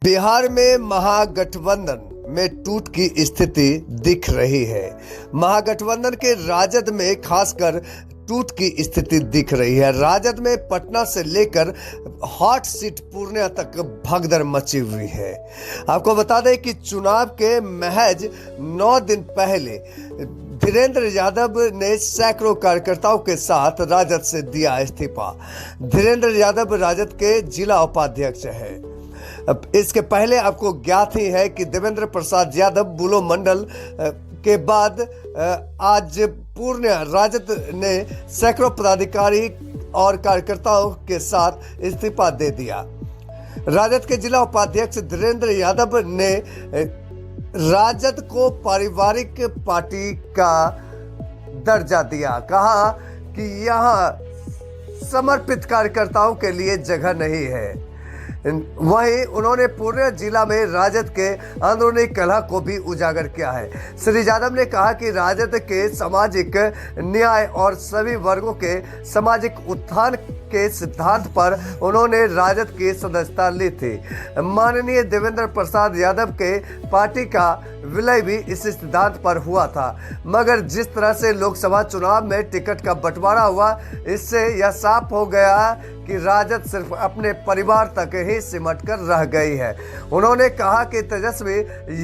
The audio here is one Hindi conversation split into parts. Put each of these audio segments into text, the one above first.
बिहार में महागठबंधन में टूट की स्थिति दिख रही है। महागठबंधन के राजद में खासकर टूट की स्थिति दिख रही है। राजद में पटना से लेकर हॉट सीट पूर्णिया तक भगदड़ मची हुई है। आपको बता दें कि चुनाव के महज 9 दिन पहले धीरेन्द्र यादव ने सैकड़ों कार्यकर्ताओं के साथ राजद से दिया इस्तीफा। धीरेन्द्र यादव राजद के जिला उपाध्यक्ष है। अब इसके पहले आपको ज्ञात ही है कि देवेंद्र प्रसाद यादव बुलो मंडल के बाद आज पूर्णिया राजद ने सैकड़ों पदाधिकारी और कार्यकर्ताओं के साथ इस्तीफा दे दिया। राजद के जिला उपाध्यक्ष धीरेन्द्र यादव ने राजद को पारिवारिक पार्टी का दर्जा दिया। कहा कि यहां समर्पित कार्यकर्ताओं के लिए जगह नहीं है। वहीं उन्होंने पूर्णिया जिला में राजद के अंदरूनी कलह को भी उजागर किया है। श्री यादव ने कहा कि राजद के सामाजिक न्याय और सभी वर्गों के सामाजिक उत्थान के सिद्धांत पर उन्होंने राजद की सदस्यता ली थी। माननीय देवेंद्र प्रसाद यादव के पार्टी का विलय भी इस सिद्धांत पर हुआ था, मगर जिस तरह से लोकसभा चुनाव में टिकट का बंटवारा हुआ, इससे यह साफ हो गया कि राजद सिर्फ अपने परिवार तक ही सिमट कर रह गई है। उन्होंने कहा कि तेजस्वी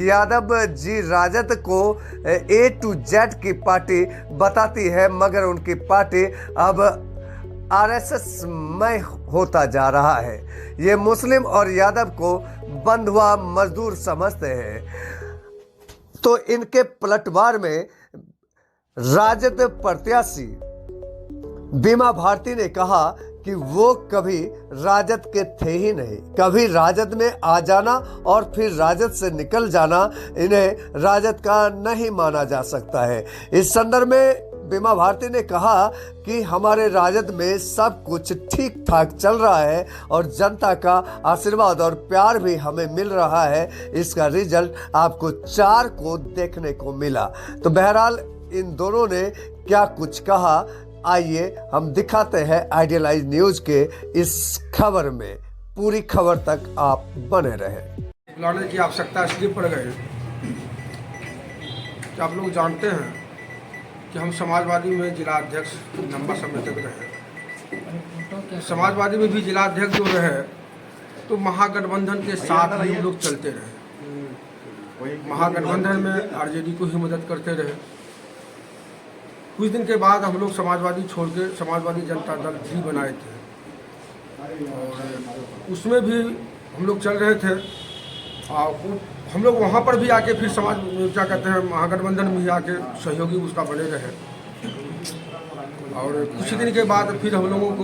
यादव जी राजद को A to Z की पार्टी बताती है, मगर उनकी पार्टी अब RSS में होता जा रहा है। ये मुस्लिम और यादव को बंधुआ मजदूर समझते हैं। तो इनके पलटवार में राजद प्रत्याशी बीमा भारती ने कहा कि वो कभी राजद के थे ही नहीं। कभी राजद में आ जाना और फिर राजद से निकल जाना इन्हें राजद का नहीं माना जा सकता है। इस संदर्भ में बीमा भारती ने कहा कि हमारे राजद में सब कुछ ठीक ठाक चल रहा है और जनता का आशीर्वाद और प्यार भी हमें मिल रहा है। इसका रिजल्ट आपको 4 को देखने को मिला। तो बहरहाल इन दोनों ने क्या कुछ कहा, आइए हम दिखाते हैं आइडियलाइज न्यूज के इस खबर में। पूरी खबर तक आप बने रहे। बुलाने की आवश्यकता इसलिए पड़ गई कि आप लोग जानते हैं कि हम समाजवादी में जिला अध्यक्ष लंबा समय तक रहे। समाजवादी में भी जिला अध्यक्ष जो रहे तो महागठबंधन के साथ ही हम लोग चलते रहे। महागठबंधन में RJD को ही मदद करते रहे। कुछ दिन के बाद हम लोग समाजवादी छोड़ के समाजवादी जनता दल भी बनाए थे और उसमें भी हम लोग चल रहे थे। और हम लोग वहाँ पर भी आके फिर समाज क्या कहते हैं महागठबंधन में ही आके सहयोगी उसका बने रहे। और कुछ दिन के बाद फिर हम लोगों को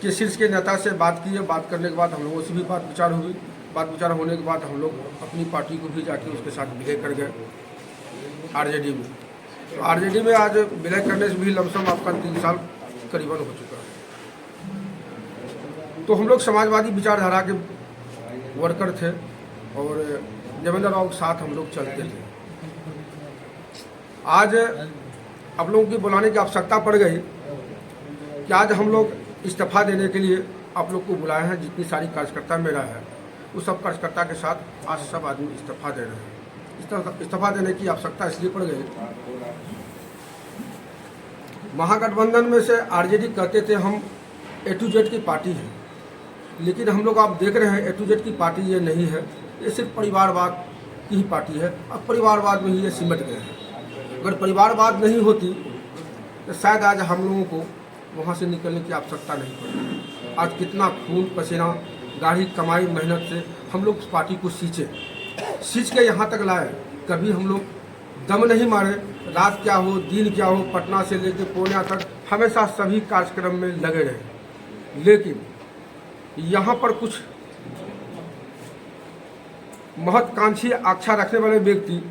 के शीर्ष के नेता से बात की है। बात करने के बाद हम लोगों से भी बात विचार हुई। बात विचार होने के बाद हम लोग अपनी पार्टी को भी जाके उसके साथ विलय कर गए RJD में। तो RJD में आज विलय करने से भी लमसम आपका 3 साल करीबन हो चुका है। तो हम लोग समाजवादी विचारधारा के वर्कर थे और देवेंद्र राव के साथ हम लोग चलते थे। आज आप लोगों की बुलाने की आवश्यकता पड़ गई कि आज हम लोग इस्तीफा देने के लिए आप लोग को बुलाए हैं। जितनी सारी कार्यकर्ता मेरा है उस सब कार्यकर्ता के साथ आज सब आदमी इस्तीफा दे रहे हैं। इस्तीफा देने की आवश्यकता इसलिए पड़ गई, महागठबंधन में से RJD कहते थे हम A to Z की पार्टी है, लेकिन हम लोग आप देख रहे हैं A to Z की पार्टी ये नहीं है। ये सिर्फ परिवारवाद की ही पार्टी है। अब परिवारवाद में ही ये सिमट गए हैं। अगर परिवारवाद नहीं होती तो शायद आज हम लोगों को वहाँ से निकलने की आवश्यकता नहीं पड़ती। आज कितना खून पसीना गाढ़ी कमाई मेहनत से हम लोग उस पार्टी को सींच के यहाँ तक लाए। कभी हम लोग दम नहीं मारे। रात क्या हो दिन क्या हो पटना से लेकर पूर्णिया तक हमेशा सभी कार्यक्रम में लगे रहे। लेकिन यहाँ पर कुछ महत्वाकांक्षी आशा रखने वाले व्यक्ति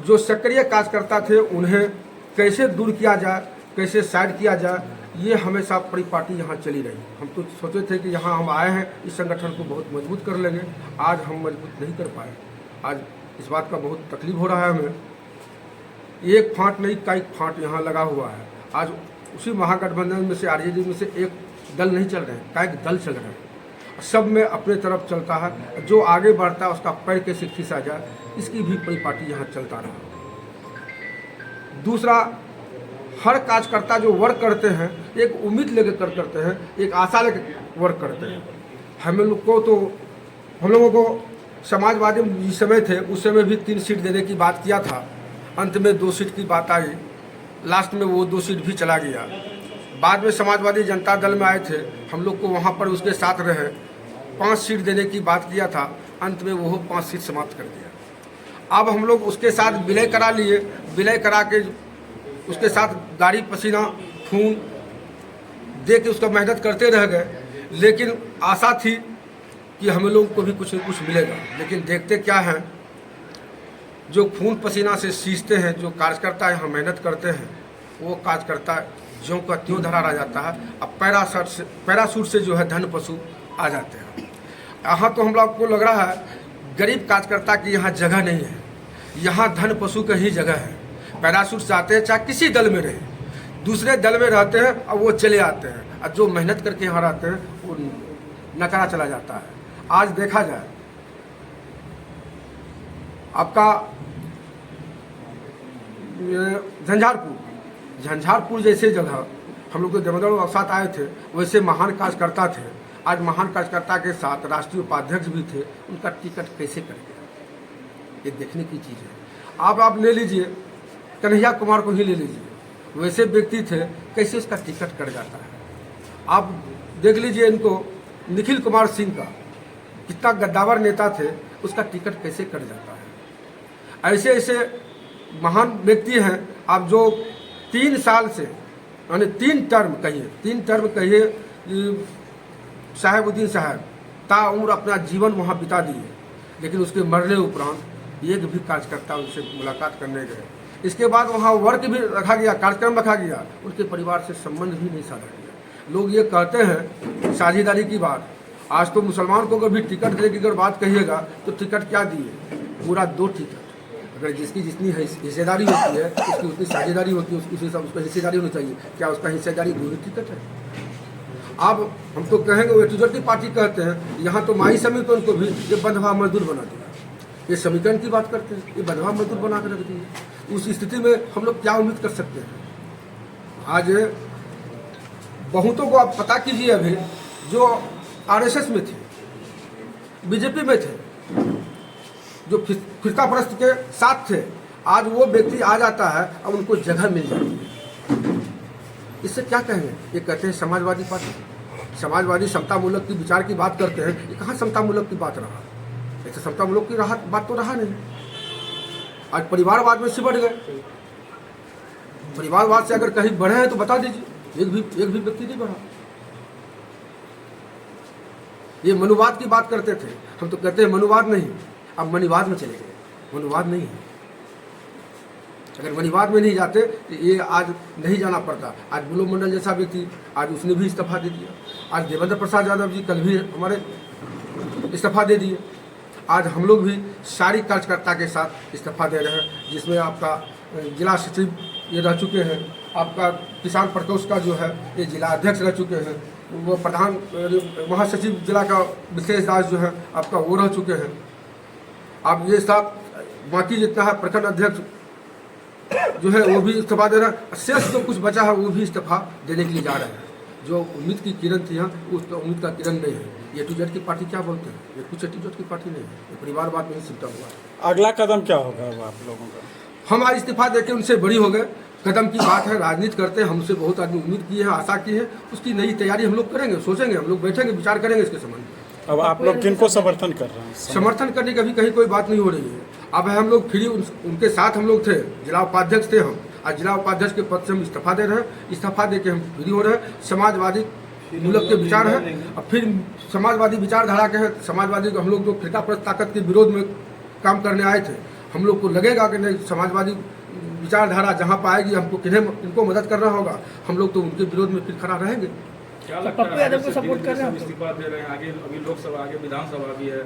जो सक्रिय कार्यकर्ता थे उन्हें कैसे दूर किया जाए, कैसे साइड किया जाए, ये हमेशा पूरी पार्टी यहाँ चली रही। हम तो सोचे थे कि यहाँ हम आए हैं इस संगठन को बहुत मजबूत कर लेंगे। आज हम मजबूत नहीं कर पाए। आज इस बात का बहुत तकलीफ हो रहा है हमें। एक फांट नहीं कई फांट यहाँ लगा हुआ है। आज उसी महागठबंधन में से RJD में से एक दल नहीं चल रहे हैं, कई दल चल रहे हैं। सब में अपने तरफ चलता है, जो आगे बढ़ता है उसका पैर कैसे खिंचा जाए, इसकी भी कोई पार्टी यहाँ चलता रहा। दूसरा, हर कार्यकर्ता जो वर्क करते हैं एक उम्मीद लेकर करते हैं, एक आशा लेकर वर्क करते हैं। हम लोगों को समाजवादी जिस समय थे उस समय भी 3 सीट देने की बात किया था, अंत में 2 सीट की बात आई, लास्ट में वो 2 सीट भी चला गया। बाद में समाजवादी जनता दल में आए थे, हम लोग को वहाँ पर उसके साथ रहे, 5 सीट देने की बात किया था, अंत में वो 5 सीट समाप्त कर दिया। अब हम लोग उसके साथ विलय करा लिए, विलय करा के उसके साथ गाड़ी पसीना खून दे के उसका मेहनत करते रह गए, लेकिन आशा थी कि हम लोग को भी कुछ न कुछ मिलेगा। लेकिन देखते क्या है, जो खून पसीना से सींचते हैं, जो कार्यकर्ता यहाँ मेहनत करते हैं, वो कार्यकर्ता ज्यों का त्यों धरा रह जाता है। अब पैराशूट से जो है धन पशु आ जाते हैं। यहाँ तो हम लोग को लग रहा है गरीब कार्यकर्ता की यहाँ जगह नहीं है, यहाँ धन पशु का ही जगह है। पैराशूट से आते हैं, चाहे किसी दल में रहे, दूसरे दल में रहते हैं और वो चले आते हैं, और जो मेहनत करके यहाँ रहते हैं वो नकारा चला जाता है। आज देखा जाए आपका झंझारपुर जैसे जगह हम लोग तो जमदड़ साथ आए थे, वैसे महान कार्यकर्ता थे। आज महान कार्यकर्ता के साथ राष्ट्रीय उपाध्यक्ष भी थे, उनका टिकट कैसे कट गया, ये देखने की चीज़ है। आप ले लीजिए, कन्हैया कुमार को ही ले लीजिए, वैसे व्यक्ति थे, कैसे उसका टिकट कट जाता है। आप देख लीजिए इनको, निखिल कुमार सिंह का कितना गद्दावर नेता थे, उसका टिकट कैसे कट जाता है। ऐसे ऐसे महान व्यक्ति हैं आप जो 3 साल से, यानी 3 टर्म कहिए साहेबुद्दीन साहब ताउम्र अपना जीवन वहाँ बिता दिए, लेकिन उसके मरने उपरांत एक भी कार्यकर्ता उनसे मुलाकात करने गए। इसके बाद वहाँ वर्क भी रखा गया, कार्यक्रम रखा गया, उनके परिवार से संबंध भी नहीं साधा गया। लोग ये कहते हैं साझेदारी की बात, आज तो मुसलमान को कभी टिकट देने की अगर बात कहिएगा तो टिकट क्या दिए, पूरा 2 टिकट। अगर जिसकी जितनी हिस्सेदारी होती है उसकी उतनी साझेदारी होती है, उसी हिसाब उसका हिस्सेदारी होनी चाहिए। क्या उसका हिस्सेदारी 2 टिकट है? अब हम तो कहेंगे वो A-Z की पार्टी कहते हैं, यहाँ तो माही समिति उनको भी ये बंधवा मजदूर बना दिया। ये समीकरण की बात करते हैं, ये बंधवा मजदूर बना कर रख दिए। उस स्थिति में हम लोग क्या उम्मीद कर सकते हैं? आज बहुतों को आप पता कीजिए, अभी जो RSS में थे, बीजेपी में थे, जो फिरका परस्त के साथ थे, आज वो व्यक्ति आ जाता है और उनको जगह मिल जाती है। इससे क्या कहेंगे? ये कहते हैं समाजवादी पार्टी, समाजवादी समतामूलक की विचार की बात करते हैं। ये कहाँ समतामूलक की बात रहा? ऐसे समतामूलक की बात तो रहा नहीं। आज परिवारवाद में सिमट गए। परिवारवाद से अगर कहीं बढ़े हैं तो बता दीजिए, एक भी व्यक्ति नहीं बढ़ा। ये मनुवाद की बात करते थे, हम तो कहते हैं मनुवाद नहीं, अब मनीवाद में चले गए। मनुवाद नहीं है, अगर मनीवाद में नहीं जाते तो ये आज नहीं जाना पड़ता। आज बुलो मंडल जैसा व्यक्ति, आज उसने भी इस्तीफा दे दिया। आज देवेंद्र प्रसाद यादव जी कल भी हमारे इस्तीफा दे दिए। आज हम लोग भी सारी कार्यकर्ता के साथ इस्तीफा दे रहे हैं, जिसमें आपका जिला सचिव ये रह चुके हैं, आपका किसान प्रकोष्ठ का जो है ये जिला अध्यक्ष रह चुके हैं, वो प्रधान महासचिव जिला का विशेष दास जो है आपका वो रह चुके हैं। आप ये साथ बाकी जितना है प्रखंड अध्यक्ष जो है वो भी इस्तीफा दे रहे हैं। शेष जो कुछ बचा है वो भी इस्तीफा देने के लिए जा रहे हैं। जो उम्मीद की किरण थी यहाँ, उस उम्मीद का किरण नहीं है। ये A-Z की पार्टी क्या बोलते हैं? ये कुछ A-Z की पार्टी नहीं है, ये परिवारवाद में ही सिमटा हुआ है। अगला कदम क्या होगा अब आप लोगों का? हम आज इस्तीफा देके उनसे बड़ी हो गए। कदम की बात है, राजनीति करते हैं, हमसे बहुत आदमी उम्मीद की है, आशा की है, उसकी नई तैयारी हम लोग करेंगे, सोचेंगे, हम लोग बैठेंगे, विचार करेंगे इसके संबंध में। अब आप लोग किनको समर्थन कर रहे हैं? समर्थन करने की अभी कहीं कोई बात नहीं हो रही है। अब हम लोग फ्री उनके साथ हम लोग थे, जिला उपाध्यक्ष थे हम, आज जिला उपाध्यक्ष के पद से हम इस्तीफा दे रहे हैं। इस्तीफा दे के हम फ्री हो रहे हैं। समाजवादी मूलक के विचार हैं, अब फिर समाजवादी विचारधारा के हैं। समाजवादी हम लोग जो फिरका परस्त ताकत के विरोध में काम करने आए थे, हम लोग को लगेगा कि नहीं समाजवादी विचारधारा जहाँ पाएगी हमको किन्हें इनको मदद करना होगा, हम लोग तो उनके विरोध में फिर खड़ा रहेंगे। क्या लगता है? पप्पू यादव को सपोर्ट कर रहे हैं, इस्तीफा दे रहे हैं, आगे अभी लोकसभा, आगे विधानसभा भी है।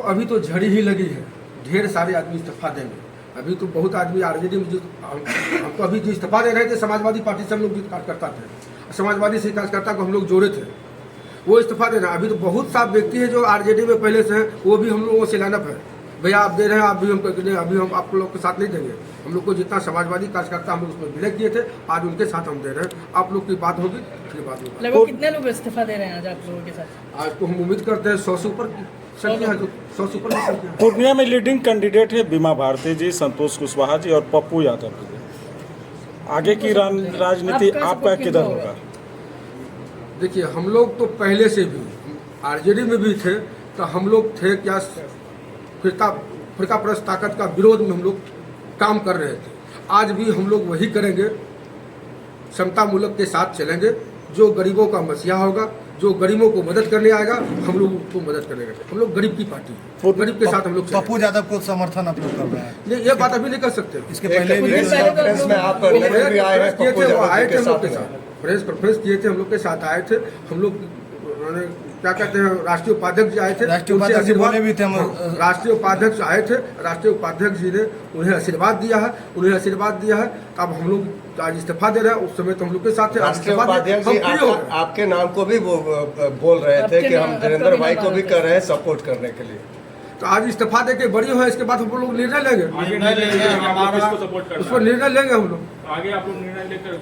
अभी तो झड़ी ही लगी है, ढेर सारे आदमी इस्तीफा देंगे। अभी तो बहुत आदमी RJD में हमको अभी जो इस्तीफा दे रहे थे, समाजवादी पार्टी से हम लोग कार्यकर्ता थे, समाजवादी से कार्यकर्ता को हम लोग जोड़े थे, वो इस्तीफा देना। अभी तो बहुत सा व्यक्ति है जो आरजेडी में पहले से है, वो भी हम लोगों से लानप है, भैया आप दे रहे हैं, आप भी हमको अभी हम आप लोग के साथ नहीं देंगे। हम लोग को जितना समाजवादी कार्यकर्ता हम लोग उसमें विलय किए थे, आज उनके साथ हम दे रहे हैं। आप लोग की बात होगी, फिर बात होगी। लगभग कितने लोग इस्तीफा दे रहे हैं आज आप लोगों के साथ? आज तो हम उम्मीद करते हैं 100 से ऊपर की संख्या है, 100 से ऊपर की संख्या है। पूर्णिया में लीडिंग कैंडिडेट है बीमा भारती जी, संतोष कुशवाहा जी और पप्पू यादव जी। आगे की राजनीति आपका किधर होगा? देखिए, हम लोग तो पहले से भी आरजेडी में भी थे, तो हम लोग थे क्या फिरका परस्त ताकत का विरोध में हम लोग काम कर रहे थे। आज भी हम लोग वही करेंगे, समता मूलक के साथ चलेंगे। जो गरीबों का मसीहा होगा, जो गरीबों को मदद करने आएगा, हम लोग उनको मदद करेंगे। हम लोग गरीब की पार्टी है, गरीब के साथ हम लोग पप्पू यादव को समर्थन आप लोग कर रहे हैं? नहीं, ये बात अभी नहीं कर सकते। इसके पहले भी कॉन्फ्रेंस में आप नजर भी आए हैं, किए पप्पू थे, वो यादव आए जी थे के हम लोग के साथ साथ, प्रेस कॉन्फ्रेंस किए थे, हम लोग के साथ आए थे। हम लोग उन्होंने क्या कहते हैं, राष्ट्रीय उपाध्यक्ष जी आए थे, राष्ट्रीय उनसे उपाध्यक्ष जी आशीर्वाद- बोले भी थे हम। हाँ, राष्ट्रीय उपाध्यक्ष आए थे, राष्ट्रीय उपाध्यक्ष जी ने उन्हें आशीर्वाद दिया है, अब हम लोग आज इस्तीफा दे रहे हैं। उस समय तो हम लोग के साथ थे। आज राष्ट्रीय इस्तीफा दे- उपाध्यक्ष हम जी फ्री हो गए। आपके नाम को भी वो बोल रहे थे आपके कि हम नाम- धीरेन्द्र आपका भाई भी को भी नाम कर रहे हैं सपोर्ट करने के लिए। तो आज इस्तीफा दे के बड़ी हुए, इसके बाद हम लोग निर्णय लेंगे, आगे निर्णय लेंगे आप लोग किसको सपोर्ट उस पर करना निर्णय लेंगे हम लोग। है। आगे आप लोग निर्णय लेकर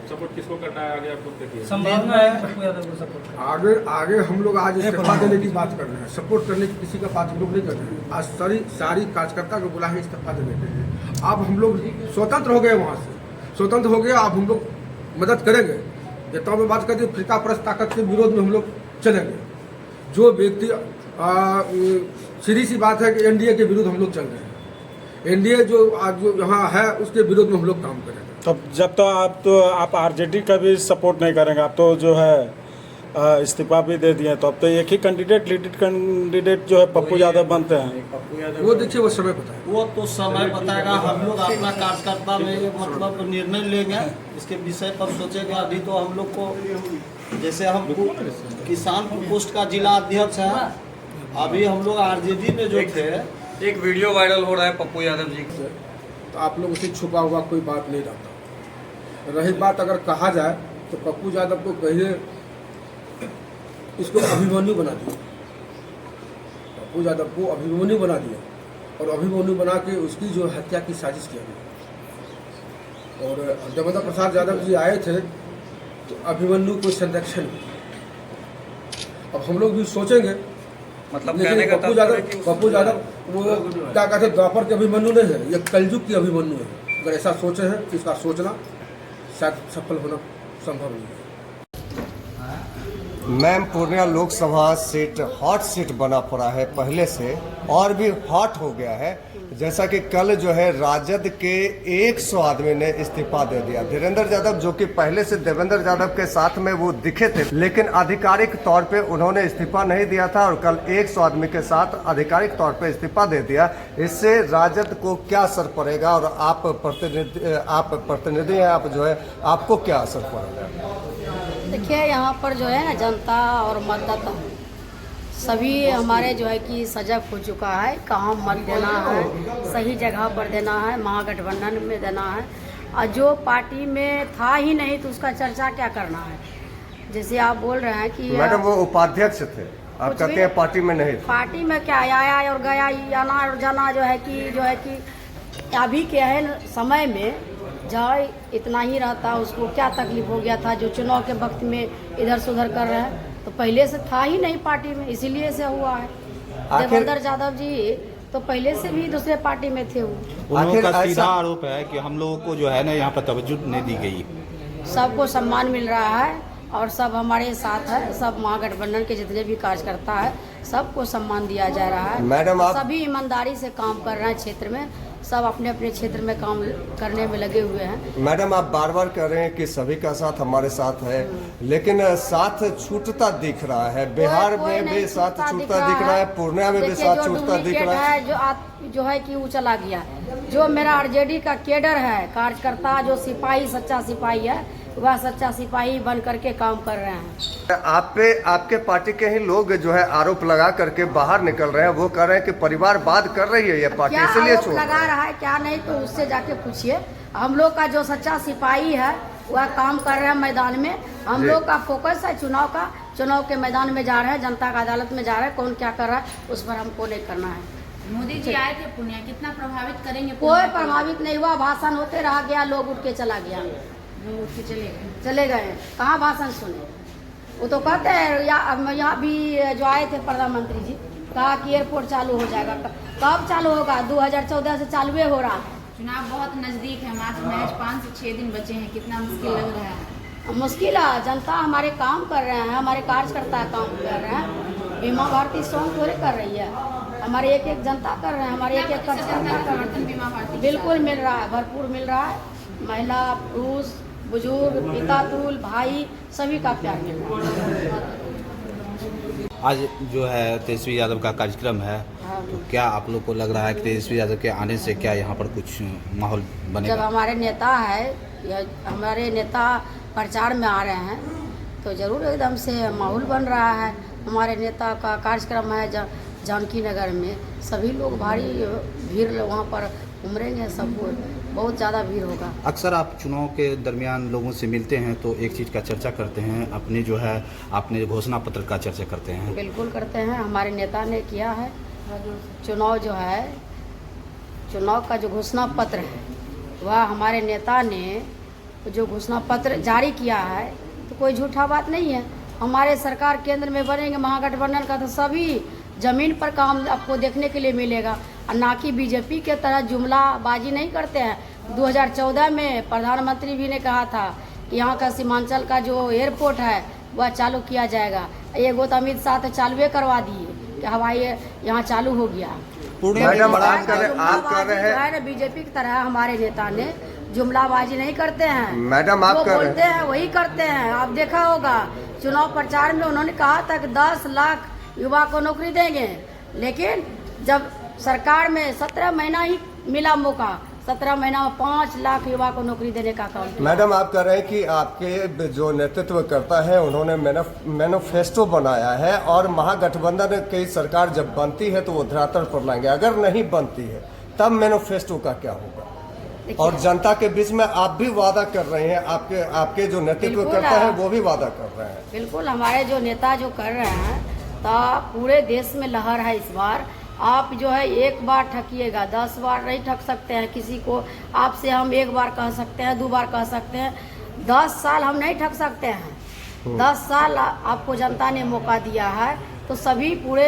सपोर्ट किसको करना है, आगे आप लोग देखिए। संभावना है पप्पू यादव को सपोर्ट? आगे हम लोग आज इस्तीफा देने की बात कर रहे हैं, सपोर्ट करने की किसी का बात हम लोग नहीं कर रहे हैं। आज सारी कार्यकर्ता को बुला है इस्तीफा देने के लिए। अब हम लोग स्वतंत्र हो गए, वहाँ से स्वतंत्र हो गए। अब हम लोग मदद करेंगे। जितना में बात करते फिरका परस्त ताकत के विरोध में हम लोग चलेंगे। जो व्यक्ति सीधी सी बात है कि एनडीए के विरुद्ध हम लोग चल रहे हैं। एनडीए जो आज जो यहाँ है, उसके विरोध में हम लोग काम करेंगे। तब जब तो आप आरजेडी का भी सपोर्ट नहीं करेंगे, आप तो जो है इस्तीफा भी दे दिए, तो अब तो एक ही कैंडिडेट जो है पप्पू यादव बनते हैं। वो देखिए, वो समय बताए। वो तो समय बताएगा। हम लोग अपना कार्यकर्ता में मतलब निर्णय लेंगे, इसके विषय पर सोचेंगे। अभी तो हम लोग को जैसे हम किसान प्रकोष्ठ का जिला अध्यक्ष है, अभी हम लोग आरजेडी में जो थे। एक वीडियो वायरल हो रहा है पप्पू यादव जी से, तो आप लोग उसे छुपा हुआ कोई बात नहीं रहता। रही बात अगर कहा जाए तो पप्पू यादव को कहिए इसको अभिमन्यु बना दिया, पप्पू यादव को अभिमन्यु बना दिया, और अभिमन्यु बना के उसकी जो हत्या की साजिश किया गया। और देवेंद्र प्रसाद यादव जी आए थे तो अभिमन्यु को संरक्षण। अब हम लोग भी सोचेंगे, मतलब लेकिन कहने का पप्पू तात्पर्य कि यादव वो क्या कहते हैं, द्वापर के अभिमन्यु नहीं है, ये कलयुग की अभिमन्यु है। अगर ऐसा सोचे हैं तो इसका सोचना शायद सफल होना संभव नहीं है। Ma'am, Purnia Lok Sabha seat hot seat बना पड़ा है पहले से, और भी हॉट हो गया है। जैसा कि कल जो है राजद के 100 आदमी ने इस्तीफा दे दिया। धीरेन्द्र यादव जो कि पहले से देवेंद्र यादव के साथ में वो दिखे थे, लेकिन आधिकारिक तौर पे उन्होंने इस्तीफा नहीं दिया था, और कल 100 आदमी के साथ आधिकारिक तौर पे इस्तीफा दे दिया। इससे राजद को क्या असर पड़ेगा, और आप प्रतिनिधि हैं, आप जो है आपको क्या असर पड़ेगा? देखिए, यहाँ पर जो है ना जनता और मतदाता सभी हमारे जो है कि सजग हो चुका है। कहाँ मत देना है, सही जगह पर देना है, महागठबंधन में देना है। और जो पार्टी में था ही नहीं तो उसका चर्चा क्या करना है। जैसे आप बोल रहे हैं कि मैडम, वो उपाध्यक्ष थे, आप कहते हैं पार्टी में नहीं थे। पार्टी में क्या आया और गया, आना और जाना जो है कि अभी के है समय में जहाँ इतना ही रहता, उसको क्या तकलीफ हो गया था जो चुनाव के वक्त में इधर से उधर कर रहे हैं। तो पहले से था ही नहीं पार्टी में, इसीलिए से हुआ है। देवेंद्र यादव जी तो पहले से भी दूसरे पार्टी में थे। वो उन लोगों का सीधा आरोप है कि हम लोगों को जो है ना यहाँ पर तवज्जो नहीं दी गई। सबको सम्मान मिल रहा है और सब हमारे साथ है। सब महागठबंधन के जितने भी कार्यकर्ता है सबको सम्मान दिया जा रहा है। मैडम, आप सभी ईमानदारी से काम कर रहे हैं, क्षेत्र में सब अपने अपने क्षेत्र में काम करने में लगे हुए हैं। मैडम, आप बार बार कह रहे हैं कि सभी का साथ हमारे साथ है, लेकिन साथ छूटता दिख रहा है। बिहार में भी साथ छूटता दिख रहा है, पूर्णिया में भी साथ छूटता दिख रहा है। जो है कि वो चला गया। जो मेरा आरजेडी का केडर है, कार्यकर्ता, जो सिपाही, सच्चा सिपाही है, वह सच्चा सिपाही बन करके काम कर रहे हैं। आप पे आपके पार्टी के ही लोग जो है आरोप लगा करके बाहर निकल रहे हैं। वो कह रहे हैं कि परिवारवाद कर रही है ये पार्टी, क्या इसलिए आरोप लगा रहा है क्या नहीं तो उससे जाके पूछिए। हम लोग का जो सच्चा सिपाही है वह काम कर रहे हैं मैदान में। हम लोग का फोकस है चुनाव का चुनाव के मैदान में जा रहे हैं, जनता का अदालत में जा रहे हैं, कौन क्या कर रहा है उस पर हमको नहीं करना है। मोदी जी आए थे पूर्णिया, कितना प्रभावित करेंगे? कोई प्रभावित नहीं हुआ, भाषण होते रह गया, लोग उठ के चला गया, लोग उठ के चले गए, कहाँ भाषण सुने। वो तो कहते हैं यहाँ भी जो आए थे प्रधानमंत्री जी, कहा कि एयरपोर्ट चालू हो जाएगा, कब चालू होगा? 2014 से चालू हो रहा है। चुनाव बहुत नजदीक है, महज 5 से 6 दिन बचे हैं, कितना मुश्किल लग रहा है? मुश्किल है, जनता हमारे काम कर रहे हैं, हमारे कार्यकर्ता काम कर रहे हैं, बीमा भारती स्वयं थोड़े कर रही है, हमारे एक एक जनता कर रहे हैं, हमारे एक एक समर्थन बीमा भारती बिल्कुल मिल रहा है, भरपूर मिल रहा है। महिला, पुरुष, बुजुर्ग, पिता, तुल, भाई सभी का प्यार मिल रहा है। आज जो है तेजस्वी यादव का कार्यक्रम है, तो क्या आप लोग को लग रहा है कि तेजस्वी यादव के आने से क्या यहाँ पर कुछ माहौल बनेगा? जब हमारे नेता है या हमारे नेता प्रचार में आ रहे हैं तो जरूर एकदम से माहौल बन रहा है। हमारे नेता का कार्यक्रम है जानकी नगर में, सभी लोग भारी भीड़ वहाँ पर उमड़ेंगे, सब बहुत ज़्यादा भीड़ होगा। अक्सर आप चुनाव के दरमियान लोगों से मिलते हैं तो एक चीज़ का चर्चा करते हैं, अपने जो है अपने घोषणा पत्र का चर्चा करते हैं। बिल्कुल करते हैं, हमारे नेता ने किया है। चुनाव जो है, चुनाव का जो घोषणा पत्र है वह हमारे नेता ने जो घोषणा पत्र जारी किया है तो कोई झूठा बात नहीं है। हमारे सरकार केंद्र में बनेंगे महागठबंधन का, तो सभी ज़मीन पर काम आपको देखने के लिए मिलेगा, और ना कि बीजेपी के तरह जुमलाबाजी नहीं करते हैं। 2014 में प्रधानमंत्री भी ने कहा था कि यहाँ का सीमांचल का जो एयरपोर्ट है वह चालू किया जाएगा। ये गो तो अमित शाह तो चालू करवा दिए कि हवाई यहाँ चालू हो गया। मैडम आप कर रहे हैं बीजेपी की तरह हमारे नेता ने जुमलाबाजी नहीं करते हैं। मैडम आप कर बोलते हैं वही करते हैं। आप देखा होगा चुनाव प्रचार में उन्होंने कहा था कि 10 लाख युवा को नौकरी देंगे, लेकिन जब सरकार में 17 महीना ही मिला मौका, 17 महीना में 5 लाख युवा को नौकरी देने का काम किया। मैडम आप कह रहे हैं कि आपके जो नेतृत्व करता है उन्होंने मैनिफेस्टो बनाया है और महागठबंधन की सरकार जब बनती है तो वो धरातल पर लाएंगे, अगर नहीं बनती है तब मैनिफेस्टो का क्या होगा? और जनता के बीच में आप भी वादा कर रहे हैं, आपके जो नेतृत्व करता है वो भी वादा कर रहे हैं। बिल्कुल, हमारे जो नेता जो कर रहे हैं तो पूरे देश में लहर है इस बार। आप जो है एक बार ठकिएगा, 10 बार नहीं ठग सकते हैं किसी को। आपसे हम एक बार कह सकते हैं, 2 बार कह सकते हैं, 10 साल हम नहीं ठग सकते हैं। 10 साल आपको जनता ने मौका दिया है, तो सभी पूरे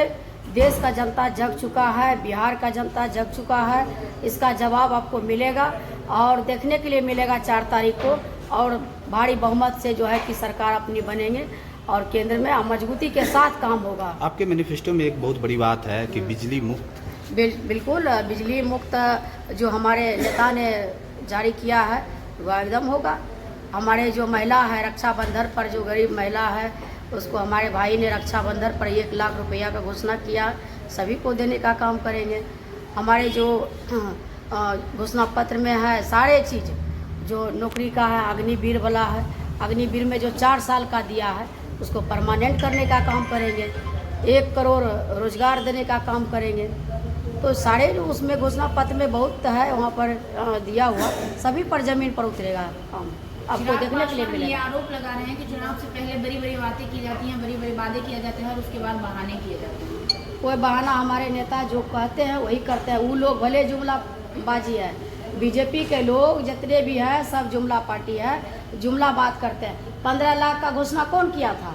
देश का जनता जग चुका है, बिहार का जनता जग चुका है। इसका जवाब आपको मिलेगा और देखने के लिए मिलेगा 4 तारीख को, और भारी बहुमत से जो है कि सरकार अपनी बनेंगे और केंद्र में मजबूती के साथ काम होगा। आपके मैनिफेस्टो में एक बहुत बड़ी बात है कि बिजली मुक्त। बिल्कुल, बिजली मुक्त जो हमारे नेता ने जारी किया है वह एकदम होगा। हमारे जो महिला है रक्षाबंधन पर, जो गरीब महिला है उसको हमारे भाई ने रक्षाबंधन पर 1 लाख रुपया का घोषणा किया, सभी को देने का काम करेंगे। हमारे जो घोषणा पत्र में है सारे चीज़, जो नौकरी का है अग्निवीर वाला है, अग्निवीर में जो 4 साल का दिया है उसको परमानेंट करने का काम करेंगे, 1 करोड़ रोजगार देने का काम करेंगे। तो सारे जो उसमें घोषणा पत्र में बहुत है वहाँ पर दिया हुआ, सभी पर जमीन पर उतरेगा काम, आपको देखने के लिए मिलेगा। ये आरोप लगा रहे हैं कि चुनाव से पहले बड़ी बड़ी बातें की जाती हैं, बड़ी बड़ी वादे किए जाते हैं और उसके बाद बहाने किए जाते हैं। कोई बहाना हमारे नेता जो कहते हैं वही करते हैं। वो लोग भले जुमलाबाजी है, बीजेपी के लोग जितने भी हैं सब जुमला पार्टी है, जुमला बात करते हैं। 15 लाख का घोषणा कौन किया था?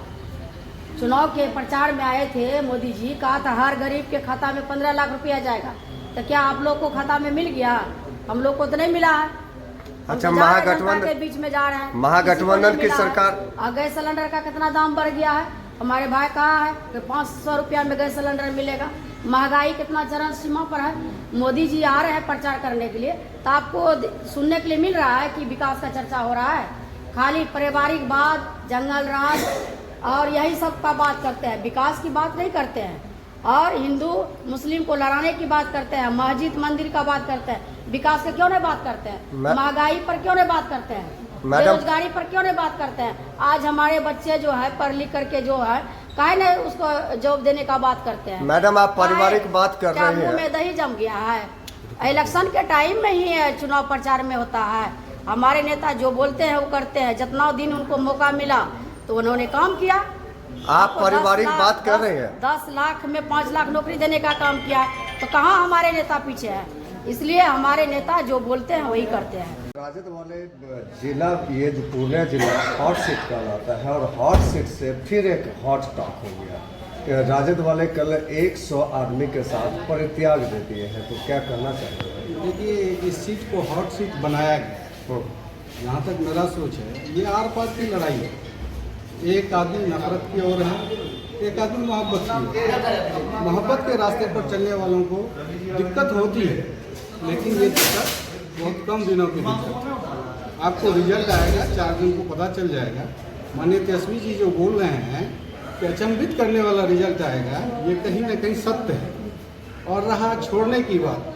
चुनाव के प्रचार में आए थे मोदी जी, कहा था हर गरीब के खाता में 15 लाख रुपया जाएगा। तो क्या आप लोग को खाता में मिल गया? हम लोग को तो नहीं मिला है। अच्छा, महागठबंधन के बीच में जा रहे हैं, महागठबंधन की सरकार। गैस सिलेंडर का कितना दाम बढ़ गया है? हमारे भाई कहा है कि 500 रुपया में गैस सिलेंडर मिलेगा। महंगाई कितना चरम सीमा पर है। मोदी जी आ रहे हैं प्रचार करने के लिए, तो आपको सुनने के लिए मिल रहा है कि विकास का चर्चा हो रहा है? खाली पारिवारिक बात, जंगल राज और यही सब का बात करते हैं, विकास की बात नहीं करते हैं। और हिंदू मुस्लिम को लड़ाने की बात करते हैं, मस्जिद मंदिर का बात करते हैं, विकास की क्यों नहीं बात करते हैं? महंगाई पर क्यों नहीं बात करते हैं? बेरोजगारी पर क्यों नहीं बात करते हैं? आज हमारे बच्चे जो है पढ़ लिख करके जो है काहे नहीं उसको जॉब देने का बात करते हैं? मैडम आप पारिवारिक बात कर रहे हैं, में दही जम गया है। इलेक्शन के टाइम में ही चुनाव प्रचार में होता है। हमारे नेता जो बोलते हैं वो करते हैं। जितना दिन उनको मौका मिला तो उन्होंने काम किया, आप पारिवारिक बात कर रहे हैं। 10 लाख में 5 लाख नौकरी देने का काम किया, तो कहाँ हमारे नेता पीछे है? इसलिए हमारे नेता जो बोलते हैं वही करते हैं। राजद वाले जिला, ये जो पूर्णिया जिला हॉट सीट कहलाता है और हॉट सीट से फिर एक हॉट टॉक हो गया। राजद वाले कल 100 आदमी के साथ परित्याग दे दिए हैं, तो क्या करना चाहिए? देखिए, इस सीट को हॉट सीट बनाया गया, जहाँ तक मेरा सोच है, ये आर पार की लड़ाई है। एक आदमी नफरत की ओर है, एक आदमी मोहब्बत की। मोहब्बत के रास्ते पर चलने वालों को दिक्कत होती है, लेकिन ये दिक्कत बहुत कम दिनों की दिक्कत है। आपको रिजल्ट आएगा, 4 दिन को पता चल जाएगा। माननीय तेजस्वी जी जो बोल रहे हैं कि अचंभित करने वाला रिजल्ट आएगा, ये कहीं ना कहीं सत्य है। और रहा छोड़ने की बात,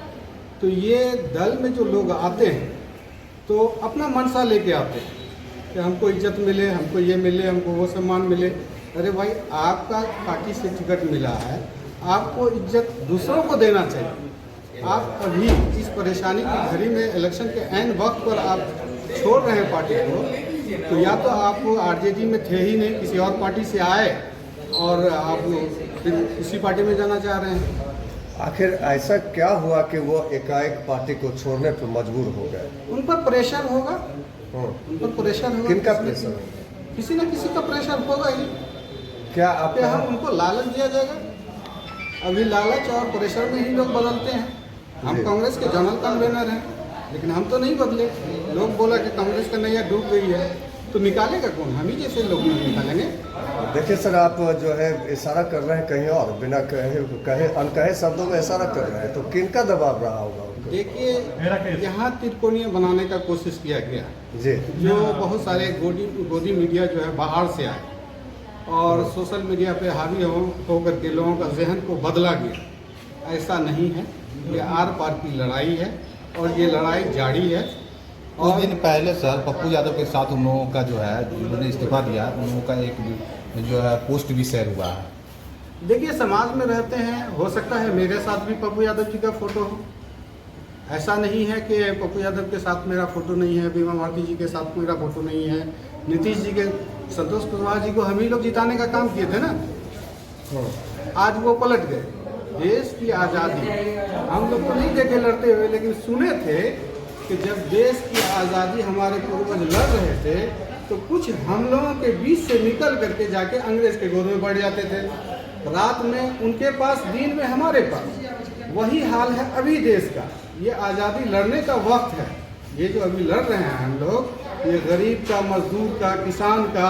तो ये दल में जो लोग आते हैं तो अपना मनसा लेके आते हैं कि हमको इज्जत मिले, हमको ये मिले, हमको वो सम्मान मिले। अरे भाई, आपका पार्टी से टिकट मिला है, आपको इज्जत दूसरों को देना चाहिए। आप अभी इस परेशानी की घड़ी में, इलेक्शन के ऐन वक्त पर आप छोड़ रहे हैं पार्टी को, तो या तो आप आरजेडी में थे ही नहीं, किसी और पार्टी से आए और आप फिर उसी पार्टी में जाना चाह रहे हैं। आखिर ऐसा क्या हुआ कि वो एकाएक पार्टी को छोड़ने पर मजबूर हो गए? उन पर प्रेशर होगा, उन पर प्रेशर होगा। किनका प्रेशर? किसी न किसी का प्रेशर होगा ही। क्या आप हम उनको लालच दिया जाएगा? अभी लालच और प्रेशर में ही लोग बदलते हैं। हम कांग्रेस के जनरल कन्वेनर हैं, लेकिन हम तो नहीं बदले। लोग बोला कि कांग्रेस का नैया डूब गई है, तो निकालेगा कौन? हम ही जैसे लोग नहीं निकालेंगे। देखिए सर, आप जो है इशारा कर रहे हैं कहीं और, बिना कहे अनकहे शब्दों में इशारा कर रहे हैं, तो किनका दबाव रहा होगा? देखिए, यहाँ त्रिकोणीय बनाने का कोशिश किया गया जी, जो बहुत सारे गोदी मीडिया जो है बाहर से आए और सोशल मीडिया पे हावी होकर के लोगों का जहन को बदला गया। ऐसा नहीं है, ये आर पार की लड़ाई है और ये लड़ाई जारी है। कुछ दिन पहले सर पप्पू यादव के साथ उन लोगों का जो है, जिन्होंने इस्तीफा दिया, उन लोगों का एक जो है पोस्ट भी शेयर हुआ है। देखिए, समाज में रहते हैं, हो सकता है मेरे साथ भी पप्पू यादव जी का फोटो हो। ऐसा नहीं है कि पप्पू यादव के साथ मेरा फोटो नहीं है, बीमा भारती जी के साथ मेरा फोटो नहीं है, नीतीश जी के, संतोष कुशवाहा जी को हम ही लोग जिताने का काम किए थे ना। आज वो पलट गए। देश की आज़ादी हम लोग तो नहीं देखे लड़ते हुए, लेकिन सुने थे कि जब देश की आज़ादी हमारे पूर्वज लड़ रहे थे तो कुछ हम लोगों के बीच से निकल करके जाके अंग्रेज के गोद में बैठ जाते थे। रात में उनके पास, दिन में हमारे पास। वही हाल है अभी देश का। ये आज़ादी लड़ने का वक्त है। ये जो अभी लड़ रहे हैं हम लोग, ये गरीब का, मजदूर का, किसान का,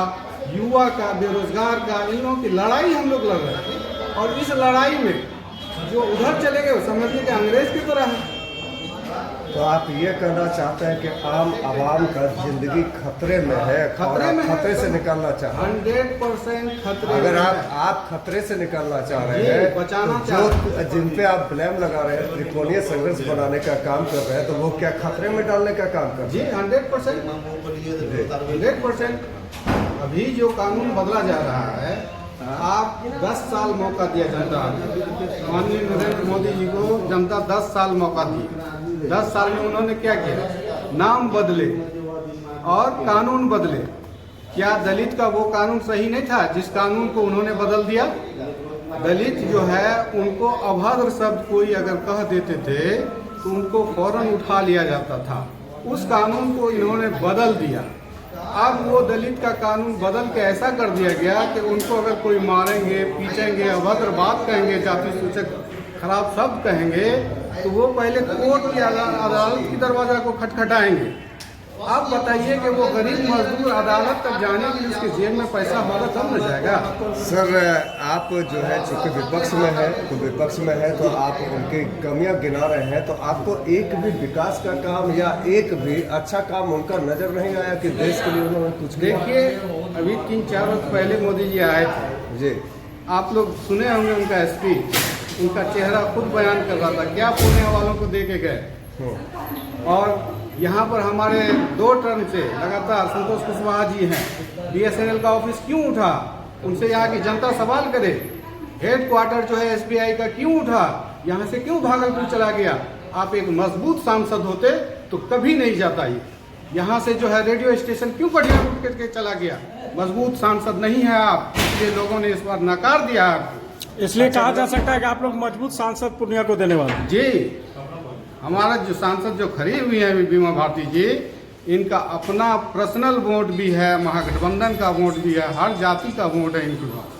युवा का, बेरोजगार का, इन लोगों की लड़ाई हम लोग लड़ रहे हैं। और इस लड़ाई में जो उधर चले गए वो समझ लीजिए अंग्रेज की तरह है। तो आप ये कहना चाहते हैं कि आम आवाम का जिंदगी खतरे में है, खतरे से निकालना चाह रहे हैं? 100% खतरे। अगर आप खतरे से निकालना चाह रहे हैं, बचाना जो जिन पे आप ब्लेम लगा रहे हैं, त्रिकोणीय संघर्ष बनाने का काम कर रहे हैं, तो वो क्या खतरे में डालने का काम कर रहे हैं? जी 100%। अभी जो कानून बदला जा रहा है, आप 10 साल मौका दिया जनता, माननीय नरेंद्र मोदी जी को जनता 10 साल मौका दी। 10 साल में उन्होंने क्या किया? नाम बदले और कानून बदले। क्या दलित का वो कानून सही नहीं था जिस कानून को उन्होंने बदल दिया? दलित जो है, उनको अभद्र शब्द कोई अगर कह देते थे तो उनको फौरन उठा लिया जाता था। उस कानून को इन्होंने बदल दिया। अब वो दलित का कानून बदल के ऐसा कर दिया गया कि उनको अगर कोई मारेंगे, पीटेंगे, अभद्र बात कहेंगे, जाति सूचक खराब शब्द कहेंगे, तो वो पहले कोर्ट की अदालत की दरवाजा को खटखटाएंगे। आप बताइए कि वो गरीब मजदूर अदालत तक जाने के लिए उसके जेब में पैसा होगा तब न जाएगा। सर, आप जो है चूँकि विपक्ष में है, तो विपक्ष में है तो आप उनकी कमियां गिना रहे हैं, तो आपको एक भी विकास का काम या एक भी अच्छा काम उनका नजर नहीं आया कि देश के लिए उन्होंने कुछ किया? देखिए, अभी 3-4 वर्ष पहले मोदी जी आए थे जी, आप लोग सुने होंगे उनका स्पीच। उनका चेहरा खुद बयान कर रहा था क्या पुणे वालों को दे के गए। और यहाँ पर हमारे 2 टर्म से लगातार संतोष कुशवाहा जी हैं, BSNL का ऑफिस क्यों उठा? उनसे यहाँ की जनता सवाल करे। हेडक्वार्टर जो है SBI का क्यों उठा? यहाँ से क्यों भागलपुर चला गया? आप एक मजबूत सांसद होते तो कभी नहीं जाता ये। यहाँ से जो है रेडियो स्टेशन क्यों कटिहार उठ करके चला गया? मजबूत सांसद नहीं है आप, इसलिए लोगों ने इस बार नकार दिया आपको। इसलिए कहा जा सकता है कि आप लोग मजबूत सांसद पूर्णिया को देने वाले हैं। जी, हमारा जो सांसद जो खड़ी हुई है बीमा भारती जी, इनका अपना पर्सनल वोट भी है, महागठबंधन का वोट भी है, हर जाति का वोट है इनके पास।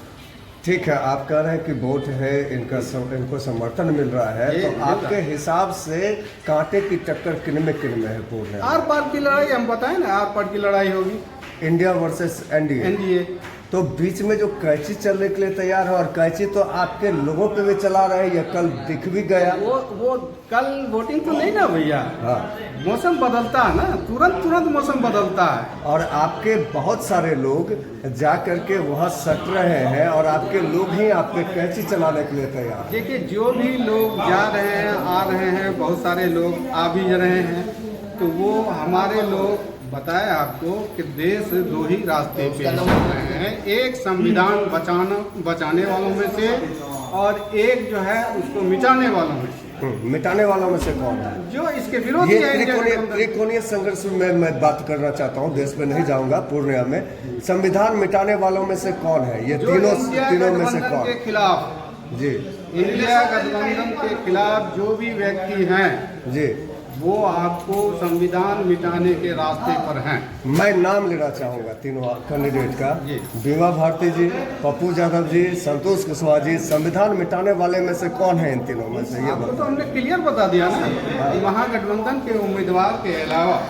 ठीक है, आप कह रहे हैं कि वोट है इनका, इनको समर्थन मिल रहा है, तो आपके हिसाब से कांटे की टक्कर किन में है पूर्ण? आर पार की लड़ाई, हम बताएं ना, आर पार की लड़ाई होगी, इंडिया वर्सेस एनडीए। तो बीच में जो कैंची चलने के लिए तैयार है, और कैंची तो आपके लोगों पे भी चला रहे हैं, ये कल दिख भी गया। वो कल वोटिंग तो नहीं ना भैया। हाँ, मौसम बदलता है ना, तुरंत मौसम बदलता है। और आपके बहुत सारे लोग जा करके वहाँ सट रहे हैं, और आपके लोग ही आप पे कैंची चलाने के लिए तैयार हैं। देखिए, जो भी लोग जा रहे हैं, आ रहे हैं, बहुत सारे लोग आ भी रहे हैं, तो वो हमारे लोग बताए आपको कि देश दो ही रास्ते पे चल रहे हैं, एक संविधान बचाने वालों में से, और एक जो है उसको मिटाने वालों में से। मिटाने वालों में से कौन है? जो इसके विरोधी ये है। त्रिकोणीय संघर्ष में मैं बात करना चाहता हूँ, देश में नहीं जाऊंगा, पूर्णिया में संविधान मिटाने वालों में से कौन है? ये तीनों में से कौन? के खिलाफ जी, इंडिया गठबंधन के खिलाफ जो भी व्यक्ति हैं जी, वो आपको संविधान मिटाने के रास्ते पर हैं। मैं नाम लेना चाहूँगा तीनों कैंडिडेट का। बीमा भारती जी, पप्पू यादव जी, संतोष कुशवाहा जी। संविधान मिटाने वाले में से कौन है इन तीनों में से? ये आपको तो हमने क्लियर बता दिया ना, महागठबंधन के उम्मीदवार के अलावा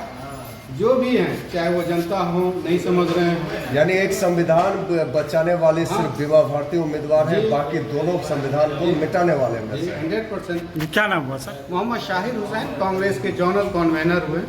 जो भी हैं, चाहे वो जनता हो, नहीं समझ रहे हैं। यानी एक संविधान बचाने वाले सिर्फ बीमा भारती उम्मीदवार है, बाकी दोनों संविधान को मिटाने वाले में से। 100%। क्या नाम हुआ सर? मोहम्मद शाहिद हुसैन, कांग्रेस के जोनल कन्वेनर हुए।